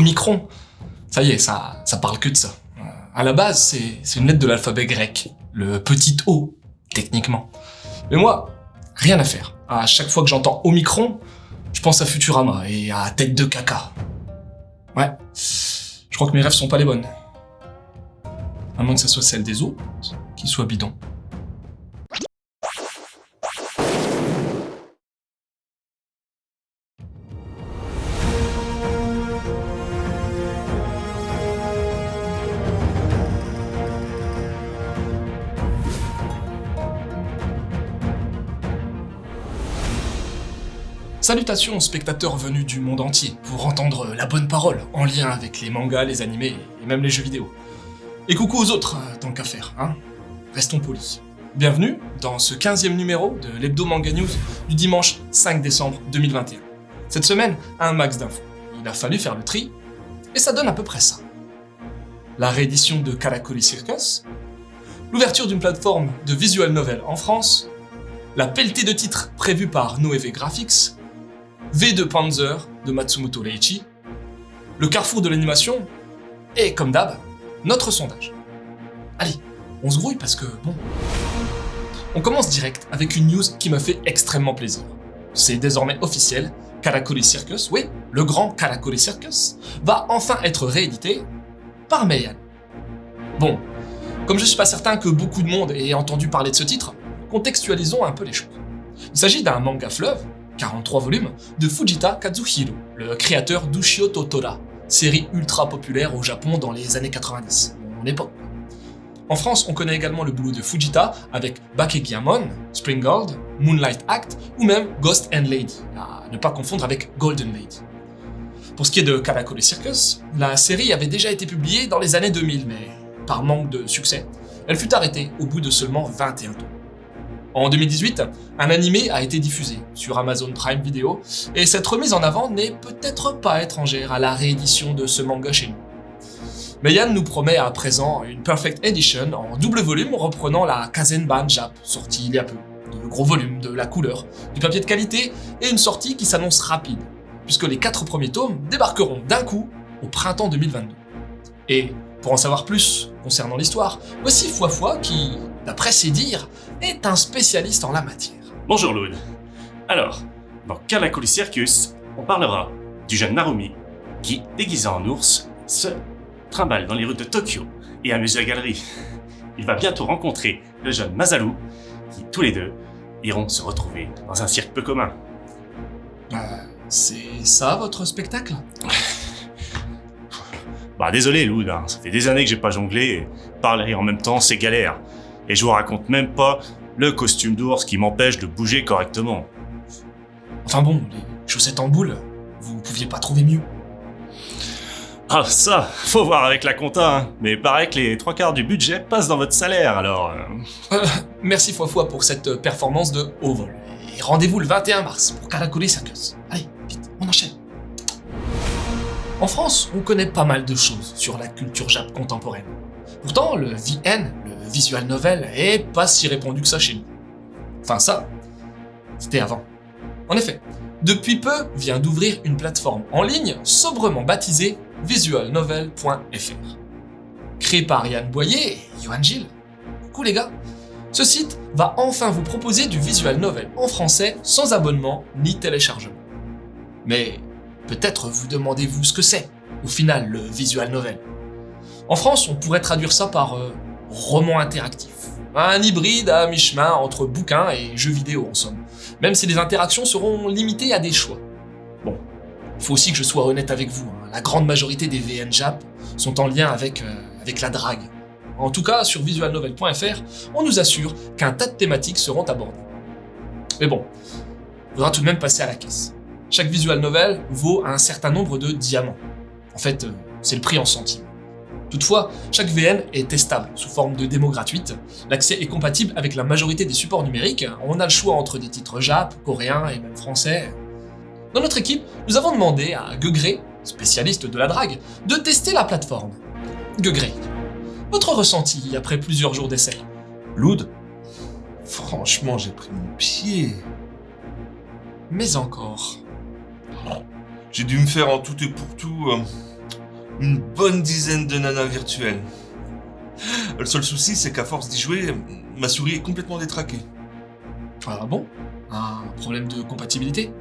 Omicron. Ça y est, ça parle que de ça. À la base, c'est une lettre de l'alphabet grec, le petit O, techniquement. Mais moi, rien à faire. À chaque fois que j'entends Omicron, je pense à Futurama et à Tête de caca. Ouais, je crois que mes rêves sont pas les bonnes. À moins que ce soit celle des autres, qui soit bidon. Salutations aux spectateurs venus du monde entier pour entendre la bonne parole en lien avec les mangas, les animés et même les jeux vidéo. Et coucou aux autres, tant qu'à faire, hein. Restons polis. Bienvenue dans ce 15e numéro de l'Hebdo Manga News du dimanche 5 décembre 2021. Cette semaine, un max d'infos. Il a fallu faire le tri, et ça donne à peu près ça. La réédition de Karakuri Circus, l'ouverture d'une plateforme de visual novel en France, la pelletée de titres prévue par Noévé Graphics, V de Panzer de Matsumoto Leiichi, le carrefour de l'animation, et comme d'hab, notre sondage. Allez, on se grouille parce que, bon... On commence direct avec une news qui me fait extrêmement plaisir. C'est désormais officiel, Karakuri Circus, oui, le grand Karakuri Circus, va enfin être réédité par Meian. Bon, comme je suis pas certain que beaucoup de monde ait entendu parler de ce titre, contextualisons un peu les choses. Il s'agit d'un manga fleuve, 43 volumes, de Fujita Kazuhiro, le créateur d'Ushio Totora, série ultra populaire au Japon dans les années 90, mon époque. En France, on connaît également le boulot de Fujita avec Bakegiamon, Spring Gold, Moonlight Act ou même Ghost and Lady, à ne pas confondre avec Golden Lady. Pour ce qui est de Karakuri Circus, la série avait déjà été publiée dans les années 2000, mais par manque de succès, elle fut arrêtée au bout de seulement 21 tomes. En 2018, un animé a été diffusé sur Amazon Prime Video, et cette remise en avant n'est peut-être pas étrangère à la réédition de ce manga chez nous. Meian nous promet à présent une Perfect Edition en double volume reprenant la Kazenban Jap, sortie il y a peu, de gros volumes, de la couleur, du papier de qualité et une sortie qui s'annonce rapide, puisque les 4 premiers tomes débarqueront d'un coup au printemps 2022. Et pour en savoir plus concernant l'histoire, voici Foifoi qui, d'après ses dires, est un spécialiste en la matière. Bonjour Loud. Alors, dans Karakuri Circus, on parlera du jeune Narumi qui, déguisé en ours, se trimballe dans les rues de Tokyo et amuse la galerie. Il va bientôt rencontrer le jeune Masaru qui, tous les deux, iront se retrouver dans un cirque peu commun. C'est ça votre spectacle ? Bah désolé Loud, hein, ça fait des années que j'ai pas jonglé et parler en même temps c'est galère. Et je vous raconte même pas le costume d'ours qui m'empêche de bouger correctement. Enfin bon, les chaussettes en boule, vous pouviez pas trouver mieux. Ah ça, faut voir avec la compta, hein. Mais paraît que les 3/4 du budget passent dans votre salaire, alors... Merci Foifoi pour cette performance de haut vol. Et rendez-vous le 21 mars pour Karakuri Circus. Allez, vite, on enchaîne. En France, on connaît pas mal de choses sur la culture jap contemporaine. Pourtant, le VN, le visual novel, est pas si répandu que ça chez nous. Enfin ça, c'était avant. En effet, depuis peu vient d'ouvrir une plateforme en ligne sobrement baptisée visualnovel.fr. Créé par Yann Boyer et Johan Gilles. Coucou les gars. Ce site va enfin vous proposer du visual novel en français sans abonnement ni téléchargement. Mais peut-être vous demandez-vous ce que c'est, au final, le visual novel. En France, on pourrait traduire ça par roman interactif. Un hybride à mi-chemin entre bouquins et jeux vidéo en somme, même si les interactions seront limitées à des choix. Bon, il faut aussi que je sois honnête avec vous, hein. La grande majorité des VN Jap sont en lien avec la drague. En tout cas, sur visualnovel.fr, on nous assure qu'un tas de thématiques seront abordées. Mais bon, il faudra tout de même passer à la caisse. Chaque visual novel vaut un certain nombre de diamants. En fait, c'est le prix en centimes. Toutefois, chaque VN est testable sous forme de démo gratuite. L'accès est compatible avec la majorité des supports numériques. On a le choix entre des titres jap, coréens et même français. Dans notre équipe, nous avons demandé à Guegré, spécialiste de la drague, de tester la plateforme. Guegré, votre ressenti après plusieurs jours d'essai ? Loud ? Franchement, j'ai pris mon pied. Mais encore. J'ai dû me faire en tout et pour tout une bonne dizaine de nanas virtuelles. Le seul souci, c'est qu'à force d'y jouer, ma souris est complètement détraquée. Ah bon? Un problème de compatibilité?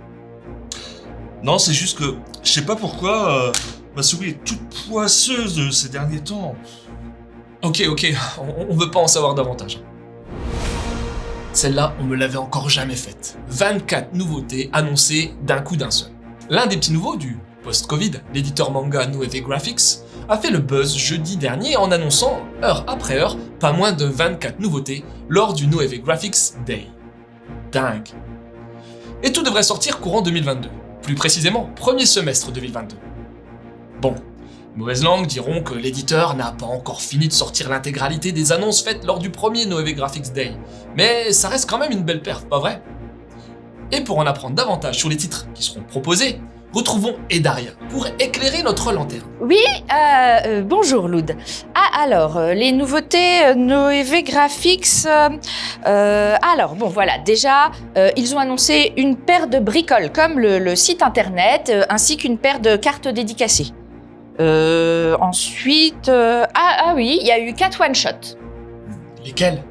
Non, c'est juste que, je sais pas pourquoi, ma souris est toute poisseuse ces derniers temps. Ok, on veut pas en savoir davantage. Celle-là, on me l'avait encore jamais faite. 24 nouveautés annoncées d'un coup d'un seul. L'un des petits nouveaux du post-Covid, l'éditeur manga Noeve Graphics, a fait le buzz jeudi dernier en annonçant, heure après heure, pas moins de 24 nouveautés lors du Noeve Graphics Day. Dingue. Et tout devrait sortir courant 2022. Plus précisément, premier semestre 2022. Bon, mauvaises langues diront que l'éditeur n'a pas encore fini de sortir l'intégralité des annonces faites lors du premier Noeve Graphics Day, mais ça reste quand même une belle perf, pas vrai? Et pour en apprendre davantage sur les titres qui seront proposés, retrouvons Edaria pour éclairer notre lanterne. Oui, bonjour Loud. Ah alors, les nouveautés Noeve Graphics. Alors, bon voilà, déjà, ils ont annoncé une paire de bricoles, comme le site internet, ainsi qu'une paire de cartes dédicacées. Ensuite, oui, il y a eu 4 one-shots. Lesquels?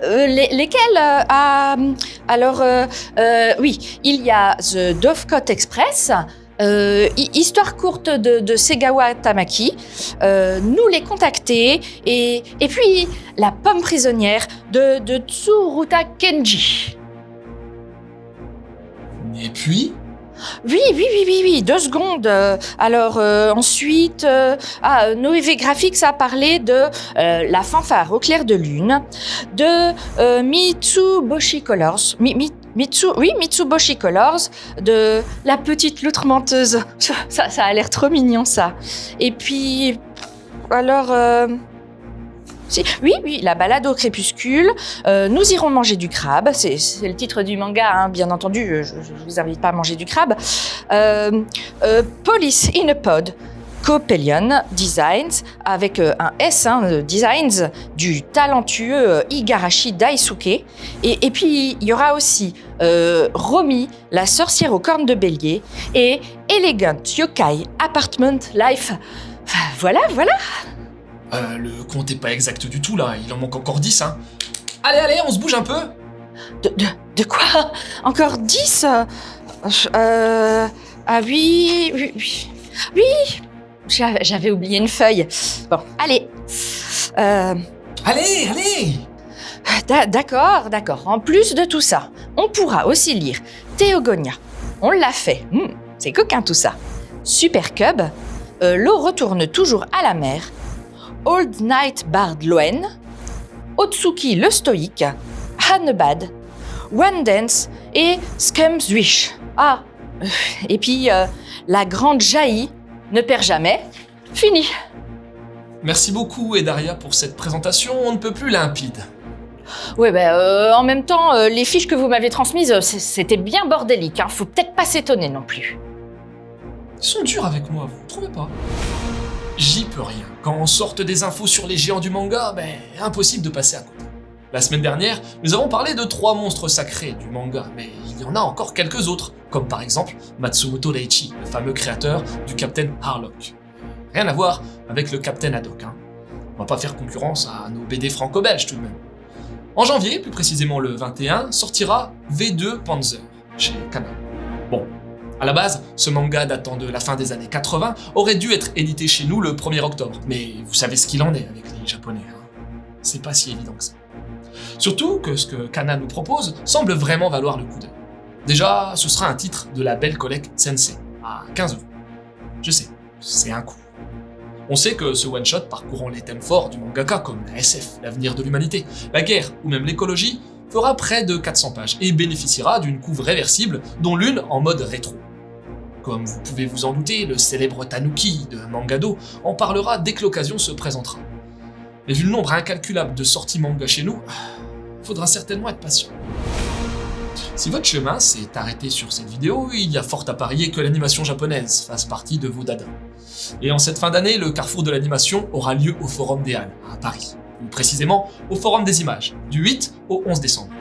Lesquels Alors, oui, il y a The Dovecote Express, Histoire courte de Segawa Tamaki, Nous les contacter, et puis La pomme prisonnière de Tsuruta Kenji. Et puis? Oui, 2 secondes. Alors, ensuite, Noeve Graphics a parlé de La fanfare au clair de lune, de Mitsuboshi Colors, Mitsuboshi Colors, de La petite loutre menteuse. Ça a l'air trop mignon, ça. Et puis, alors... Oui, La balade au crépuscule, Nous irons manger du crabe, c'est le titre du manga, hein, bien entendu, je vous invite pas à manger du crabe. Police in a Pod, Copelion Designs, avec un S, Designs, du talentueux Igarashi Daisuke. Et puis, il y aura aussi Romy, la sorcière aux cornes de bélier, et Elegant Yokai Apartment Life. Voilà. Le compte est pas exact du tout là, il en manque encore 10, hein. Allez, on se bouge un peu. De quoi? Encore 10? Oui. J'avais oublié une feuille. Bon, allez. Allez. D'accord. En plus de tout ça, on pourra aussi lire Théogonia. On l'a fait. C'est coquin tout ça. Super Cub, L'eau retourne toujours à la mer, Old Night Bard Loen, Otsuki le stoïque, Hannebad, One Dance et Scum's Wish. Et puis La grande jaillie ne perd jamais. Fini. Merci beaucoup Edaria pour cette présentation, on ne peut plus limpide. Oui, en même temps, les fiches que vous m'avez transmises, c'était bien bordélique, hein. Faut peut-être pas s'étonner non plus. Ils sont durs avec moi, vous trouvez pas? J'y peux rien. Quand on sorte des infos sur les géants du manga, impossible de passer à côté. La semaine dernière, nous avons parlé de 3 monstres sacrés du manga, mais il y en a encore quelques autres, comme par exemple Matsumoto Daichi, le fameux créateur du Captain Harlock. Rien à voir avec le Captain Haddock, hein. On va pas faire concurrence à nos BD franco-belges tout de même. En janvier, plus précisément le 21, sortira V2 Panzer, chez Kana. Bon, à la base, ce manga datant de la fin des années 80 aurait dû être édité chez nous le 1er octobre, mais vous savez ce qu'il en est avec les japonais, hein. C'est pas si évident que ça. Surtout que ce que Kana nous propose semble vraiment valoir le coup d'œil. Déjà, ce sera un titre de la belle collecte Sensei, à 15 €. Je sais, c'est un coup. On sait que ce one-shot parcourant les thèmes forts du mangaka comme la SF, l'avenir de l'humanité, la guerre ou même l'écologie, fera près de 400 pages et bénéficiera d'une couve réversible dont l'une en mode rétro. Comme vous pouvez vous en douter, le célèbre Tanuki de Mangado en parlera dès que l'occasion se présentera. Mais vu le nombre incalculable de sorties manga chez nous, faudra certainement être patient. Si votre chemin s'est arrêté sur cette vidéo, il y a fort à parier que l'animation japonaise fasse partie de vos dadas. Et en cette fin d'année, le carrefour de l'animation aura lieu au Forum des Halles, à Paris. Plus précisément, au Forum des Images, du 8 au 11 décembre.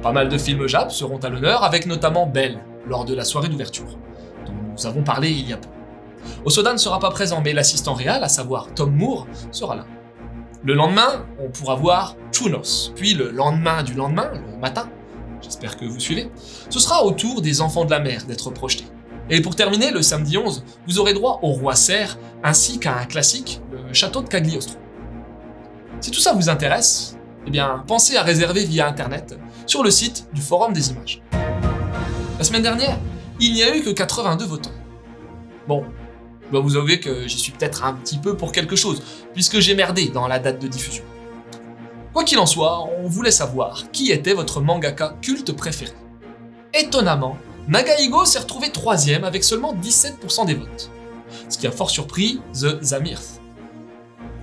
Pas mal de films Jap seront à l'honneur, avec notamment Belle, lors de la soirée d'ouverture, dont nous avons parlé il y a peu. Osoda ne sera pas présent, mais l'assistant réel, à savoir Tom Moore, sera là. Le lendemain, on pourra voir Chunos, puis le lendemain du lendemain, le matin, j'espère que vous suivez, ce sera au tour des enfants de la mer d'être projetés. Et pour terminer, le samedi 11, vous aurez droit au roi cerf, ainsi qu'à un classique, le château de Cagliostro. Si tout ça vous intéresse, eh bien, pensez à réserver via internet, sur le site du Forum des images. La semaine dernière, il n'y a eu que 82 votants. Bon, je dois vous avouer que j'y suis peut-être un petit peu pour quelque chose, puisque j'ai merdé dans la date de diffusion. Quoi qu'il en soit, on voulait savoir qui était votre mangaka culte préféré. Étonnamment, Nagaigo s'est retrouvé 3ème avec seulement 17% des votes. Ce qui a fort surpris The Zamirth.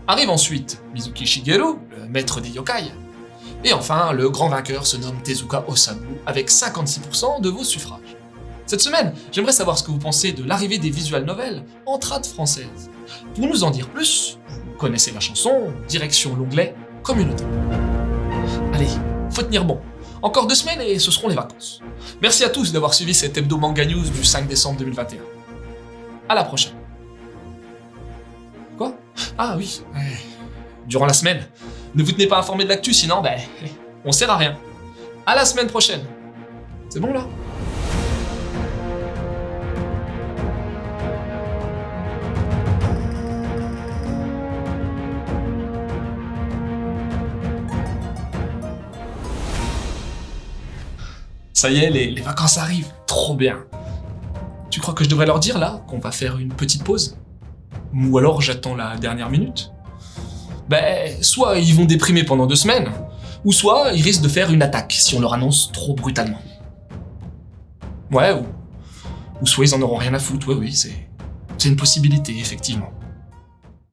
Arrive ensuite Mizuki Shigeru, le maître des yokai. Et enfin, le grand vainqueur se nomme Tezuka Osamu avec 56% de vos suffrages. Cette semaine, j'aimerais savoir ce que vous pensez de l'arrivée des visual novels en trad française. Pour nous en dire plus, vous connaissez la chanson, direction l'onglet Communauté. Allez, faut tenir bon. Encore 2 semaines et ce seront les vacances. Merci à tous d'avoir suivi cet hebdo manga news du 5 décembre 2021. À la prochaine. Quoi ? Ah oui, durant la semaine. Ne vous tenez pas informé de l'actu, sinon, on sert à rien. À la semaine prochaine. C'est bon là ? Ça y est, les vacances arrivent. Trop bien. Tu crois que je devrais leur dire là qu'on va faire une petite pause ? Ou alors j'attends la dernière minute ? Soit ils vont déprimer pendant 2 semaines, ou soit ils risquent de faire une attaque si on leur annonce trop brutalement. Ouais, ou soit ils en auront rien à foutre, oui, c'est une possibilité, effectivement.